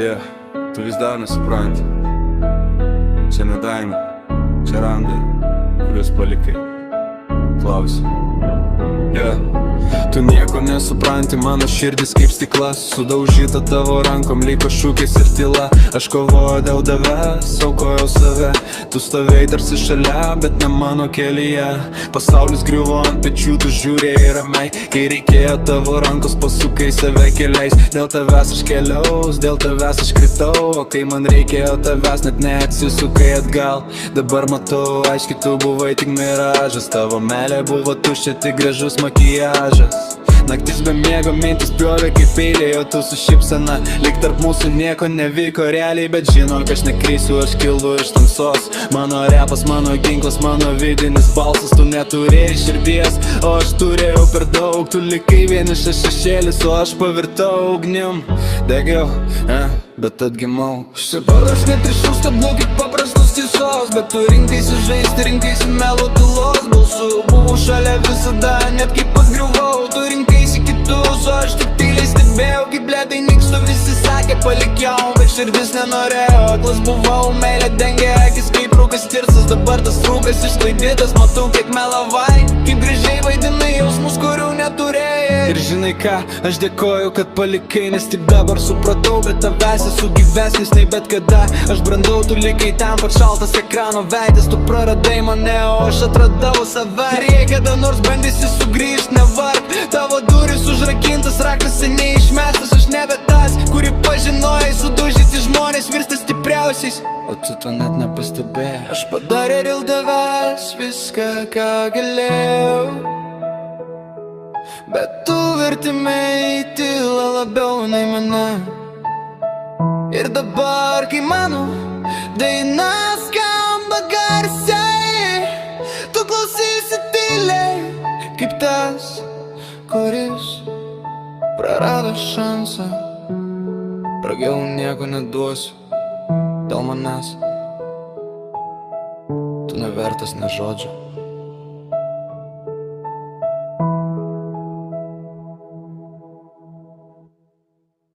Tu vis dar nesupranti. Čia ne Daina, čia randai, kuriuos palikai. Klausi. Tu nieko nesupranti, mano širdis kaip stiklas, sudaužyta tavo rankom, liko šūkis ir tyla. Aš kovoju dėl tavęs, aukojau save. Tu stovėjai tarsi šalia, bet ne mano kelyje. Pasaulis griuvo ant pečių, tu žiūrėjai ramiai. Kai reikėjo tavo rankos, pasukai save keliais. Dėl tavęs aš keliaus, dėl tavęs aš kritau. O kai man reikėjo tavęs, net neatsisukai atgal. Dabar matau, aiškiai tu buvai tik miražas. Tavo meilė buvo tuščia, tik gražus makiažas. Naktis be miego, mintis pjovė kaip peiliai, o tu su šypsena. Lyg tarp mūsų nieko nevyko realiai, bet žinok, aš nekrysiu, aš kilu iš tamsos. Mano repas, mano ginklas, mano vidinis balsas. Tu neturėjai širdies, o aš turėjau per daug. Tu likai vienišas šešėlis, o aš pavirtau ugnim. Degiau, bet atgimau. Šiaip aš netrišau steblų kaip paprastos tiesos, bet tu rinkaisi žaisti, rinkaisi melo tylos balsų. Buvau šalia visada, net kaip pagriuvau. Tu rinkaisi kitus, o aš tik tyliai stebėjau, kaip ledai nykstu. Visi sakė palikiau, bet širdis nenorėjo. Aklas buvau, meilė dengė akis kaip rūkas tirsas. Dabar tas rūkas išsklaidytas, matau kiek melavai. Kaip gražiai vaidinai jausmus, kurių neturėjai. Ir žinai ką, aš dėkoju, kad palikai, nes tik dabar supratau, bet tavęs esu gyvesnis nei bet kada. Aš brandau, tu likai ten pat šaltas ekrano veidas. Tu praradai mane, o aš atradau save. Ir jei kada nors bandysi sugrįžt, nevark. Tavo duris užrakintas, raktas seniai išmestas. Aš nebe tas, kurį pažinojai. Sudužyti žmonės virsta stipriausiais, o tu to net nepastebėjai. Aš padarė dėl tavęs viską, ką galėjau, bet tu vertimai tylą labiau nei mane. Ir dabar, kai mano daina skamba garsiai, tu klausysi tyliai, kaip tas, kuris prarado šansą. Pragiau nieko neduosiu dėl manęs. Tu nevertas ne žodžio.